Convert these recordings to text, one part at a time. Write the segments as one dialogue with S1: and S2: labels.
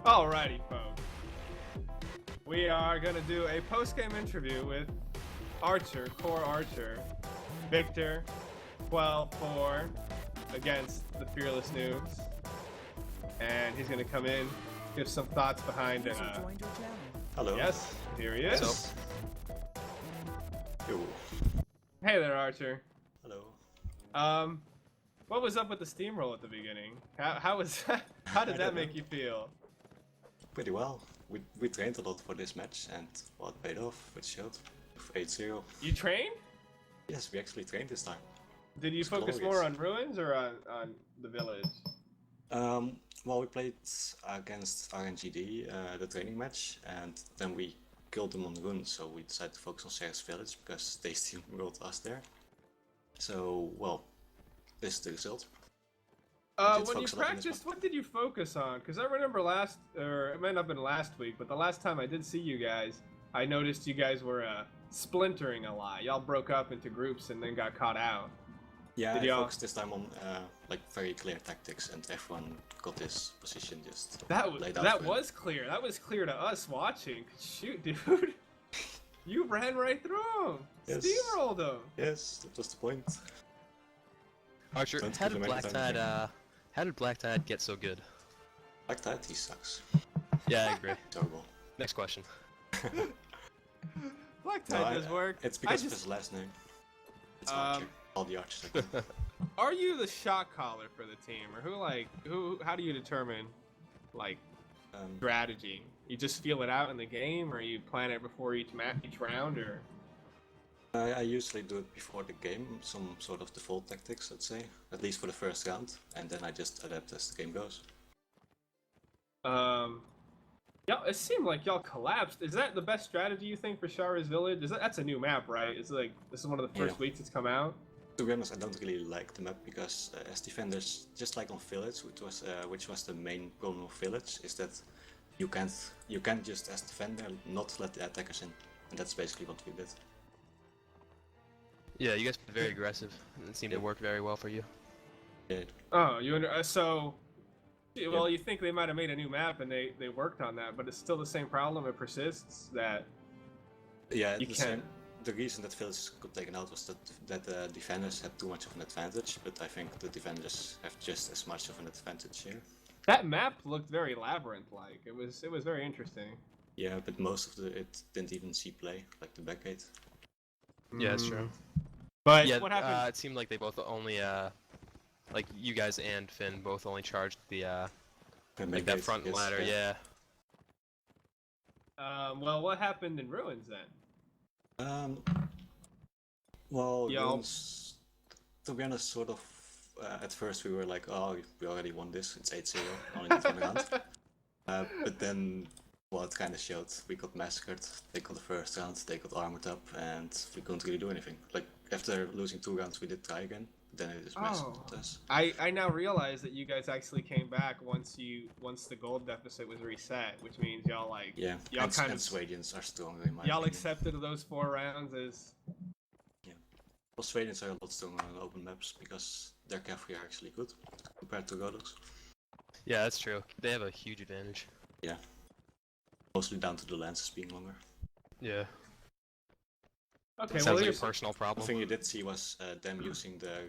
S1: Alrighty, folks. We are gonna do a post-game interview with core Archer, Victor, 12-4 against the Fearless Noobs. And he's gonna come in, give some thoughts behind it.
S2: Hello.
S1: Yes, here he is.
S2: Yo.
S1: Hey there, Archer.
S2: Hello.
S1: What was up with the steamroll at the beginning? How did that make you feel?
S2: Pretty well. We trained a lot for this match and well, it paid off with Shield. 8-0.
S1: You trained?
S2: Yes, we actually trained this time.
S1: Did you focus more on ruins or on the village?
S2: Well, we played against RNGD, the training match, and then we killed them on runes, so we decided to focus on Sarah's village because they steamrolled us there. So, well, this is the result.
S1: When you practiced, what did you focus on? Because I remember it might not have been last week, but the last time I did see you guys, I noticed you guys were splintering a lot. Y'all broke up into groups and then got caught out.
S2: Yeah, I focused this time on like very clear tactics, and everyone got his position just laid out.
S1: That was clear. That was clear to us watching. Shoot, dude, you ran right through him.
S2: Yes.
S1: Steamrolled him.
S2: Yes, that was the point.
S3: Archer, how did Black Tide get so good?
S2: Black Tide, he sucks.
S3: Yeah, I agree.
S2: Terrible.
S3: Next question.
S1: Black Tide does work.
S2: It's because of his last name. It's Archer. All the Archers are good.
S1: Are you the shot caller for the team, or how do you determine strategy? You just feel it out in the game, or you plan it before each round, or?
S2: I usually do it before the game, some sort of default tactics, let's say, at least for the first round, and then I just adapt as the game goes.
S1: Yeah, it seemed like y'all collapsed. Is that the best strategy you think for Shara's village? That's a new map, right? It's like this is one of the first weeks it's come out.
S2: To be honest, I don't really like the map because as defenders, just like on Village, which was the main problem of Village, is that you can't just as defender not let the attackers in, and that's basically what we did.
S3: Yeah, you guys were very aggressive, and it seemed to work very well for you.
S2: Yeah.
S1: Oh, well, you think they might have made a new map and they worked on that, but it's still the same problem. It persists that.
S2: Yeah, the reason that Village got taken out was that the defenders had too much of an advantage, but I think the defenders have just as much of an advantage here.
S1: That map looked very labyrinth-like. It was very interesting.
S2: Yeah, but most of it didn't even see play, like the back gate.
S3: Yeah, that's true.
S1: But
S3: yeah,
S1: what happened?
S3: It seemed like they both only, like you guys and Finn both only charged the, like that front ladder, yeah.
S1: Well, what happened in Ruins then?
S2: Well, Ruins, to be honest, sort of, at first we were like, oh, we already won this, it's 8-0, only need one round. But then, well, it kind of showed. We got massacred, they got the first round, they got armored up, and we couldn't really do anything. Like, after losing 2 rounds, we did try again, then it just massacred us.
S1: I now realize that you guys actually came back once the gold deficit was reset, which means y'all y'all kind of
S2: Swadians are stronger in my
S1: y'all
S2: opinion.
S1: accepted those 4 rounds as.
S2: Yeah, well, Swadians are a lot stronger on open maps because their cavalry are actually good compared to Godoks.
S3: Yeah, that's true. They have a huge advantage.
S2: Yeah, mostly down to the lances being longer.
S3: Yeah.
S1: Okay,
S3: sounds like a personal problem.
S2: The thing you did see was them using the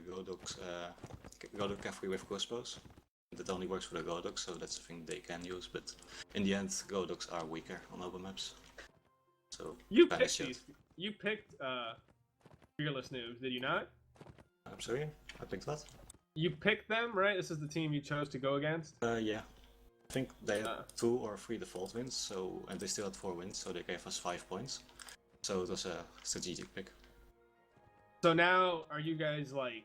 S2: Godok cavalry with crossbows. That only works for the Godoks, so that's a thing they can use, but in the end, Godoks are weaker on open maps. So
S1: you picked Fearless Noobs, did you not?
S2: I'm sorry, I picked what?
S1: You picked them, right? This is the team you chose to go against?
S2: Yeah. I think they had 2 or 3 default wins, and they still had 4 wins, so they gave us 5 points. So it was a strategic pick.
S1: So now, are you guys like...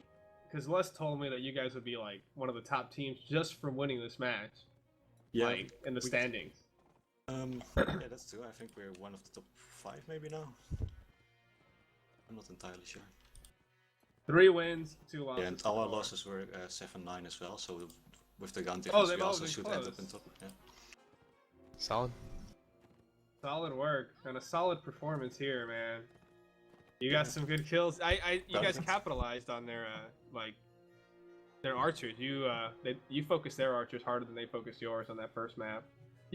S1: Because Les told me that you guys would be like one of the top teams just from winning this match.
S2: Yeah.
S1: Like, in the standings.
S2: Yeah, that's true. I think we're one of the top 5 maybe now. I'm not entirely sure.
S1: 3 wins, 2 losses.
S2: Yeah, and our losses were 7-9 as well, so with the gun difference we also should end up in top. Yeah.
S3: Solid.
S1: Solid work and a solid performance here, man. You got some good kills. You guys capitalized on their their archers. You focused their archers harder than they focused yours on that first map.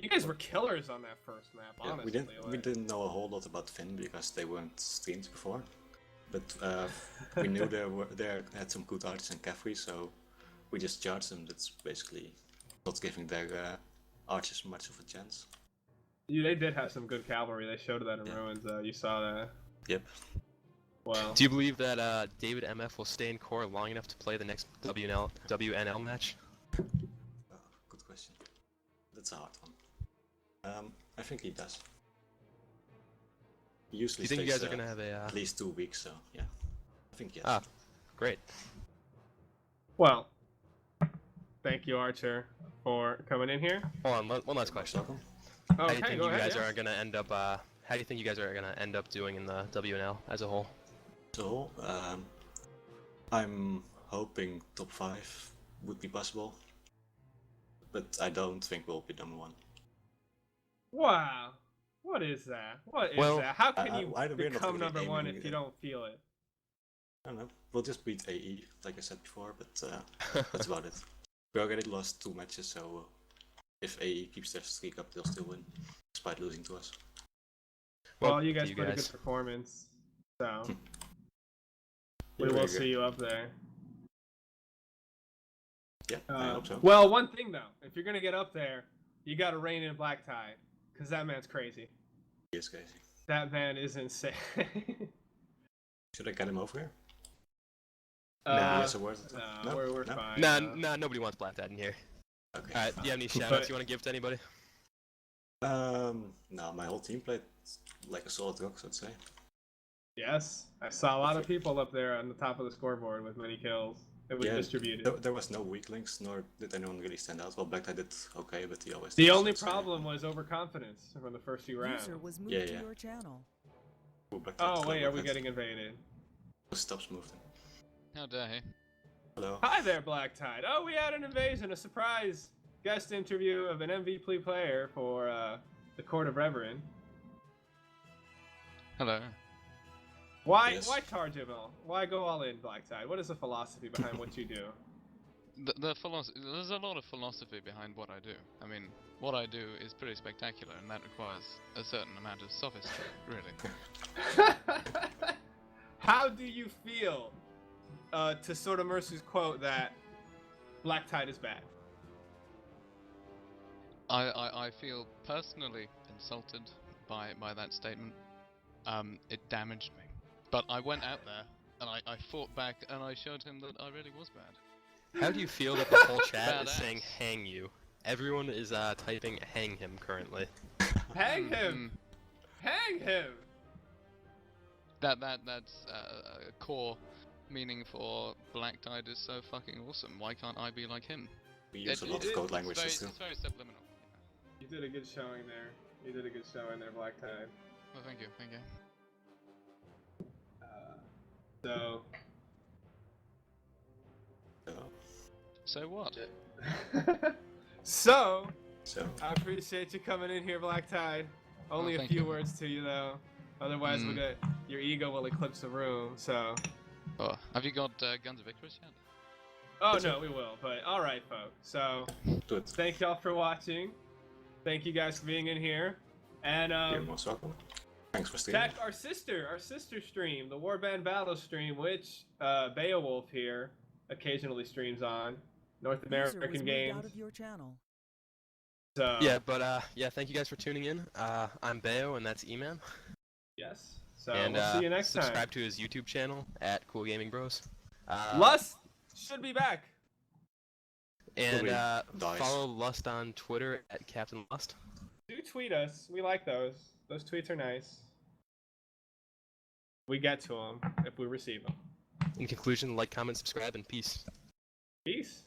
S1: You guys were killers on that first map,
S2: Yeah,
S1: honestly.
S2: we didn't know a whole lot about Finn because they weren't streamed before, but we knew there had some good artists in Caffrey, so we just charged them. That's basically not giving their archers much of a chance.
S1: Yeah, they did have some good cavalry. They showed that in Ruins. You saw that.
S2: Yep.
S1: Well.
S3: Do you believe that David MF will stay in core long enough to play the next WNL match?
S2: Good question. That's a hard one. I think he does. He usually
S3: Do you think you
S2: stays,
S3: guys are gonna have a?
S2: at least 2 weeks, so yeah. I think yes.
S3: Ah, great.
S1: Well, thank you, Archer, for coming in here.
S3: Hold on, one last question.
S2: Welcome.
S3: How do you
S1: Okay,
S3: think
S1: go
S3: you
S1: ahead.
S3: guys are gonna end up? How do you think you guys are gonna end up doing in the WNL as a whole?
S2: So, I'm hoping top 5 would be possible, but I don't think we'll be number 1.
S1: Wow. What is that? What is
S3: Well,
S1: that? How can you
S2: we're not
S1: become
S2: really
S1: number 1
S2: aiming
S1: if you don't feel it?
S2: I don't know. We'll just beat AE, like I said before, but that's about it. We already lost 2 matches, so if AE keeps their streak up, they'll still win, despite losing to us.
S1: Well, you guys put a good performance, so we will see you up there.
S2: Yeah, I hope so.
S1: Well, one thing though, if you're gonna get up there, you gotta rein in Black Tide, cause that man's crazy.
S2: He is crazy.
S1: That man is insane.
S2: Should I get him over here?
S3: Nah.
S1: No, we're fine.
S3: Nah, nobody wants Black Tide in here.
S2: Okay.
S3: Alright, do you have any shoutouts you want to give to anybody?
S2: No, my whole team played like a solid rock, I'd say.
S1: Yes, I saw a lot of people up there on the top of the scoreboard with many kills. It was distributed.
S2: There was no weak links, nor did anyone really stand out. Well, Black did okay, but he always.
S1: The only problem was overconfidence from the first few rounds.
S4: User was moved to your channel.
S1: Oh wait, are we getting invaded?
S2: Stops moving.
S5: How dare he?
S2: Hello.
S1: Hi there, Black Tide. Oh, we had an invasion, a surprise guest interview of an MVP player for the Court of Reverend.
S5: Hello.
S1: Why charge him all? Why go all in, Black Tide? What is the philosophy behind what you do?
S5: The philosophy. There's a lot of philosophy behind what I do. I mean, what I do is pretty spectacular, and that requires a certain amount of sophistry, really.
S1: How do you feel, to sort of Mercy's quote, that Black Tide is bad?
S5: I feel personally insulted by that statement. It damaged me. But I went out there, and I fought back, and I showed him that I really was bad.
S3: How do you feel that the whole chat is saying hang you? Everyone is typing hang him currently.
S1: Hang him! Hang him!
S5: That's a core meaning for Black Tide is so fucking awesome. Why can't I be like him?
S2: We use a lot of code languages too.
S5: It's very subliminal.
S1: You did a good showing there. You did a good showing there, Black Tide.
S5: Well, thank you, thank you. So what?
S1: So
S2: So
S1: I appreciate you coming in here, Black Tide. Only a
S5: thank
S1: few
S5: you.
S1: words to you though. Otherwise, your ego will eclipse the room. So.
S5: Oh, have you got Guns of Icarus yet?
S1: Oh no, we will. But all right, folks. So
S2: good.
S1: thank y'all for watching. Thank you guys for being in here. And
S2: You're most welcome. Thanks for streaming.
S1: check our sister stream, the Warband Battle stream, which Beowulf here occasionally streams on. North American games.
S4: Out of your channel.
S1: So
S3: Yeah, but yeah, thank you guys for tuning in. I'm Bayo, and that's E-Man.
S1: yes. So
S3: And
S1: we'll see you next time.
S3: subscribe to his YouTube channel at Cool Gaming Bros.
S1: Lust should be back.
S3: And
S2: Nice.
S3: follow Lust on Twitter at Captain Lust.
S1: Do tweet us. We like those. Those tweets are nice. We get to them if we receive them.
S3: In conclusion, like, comment, subscribe, and peace.
S1: Peace.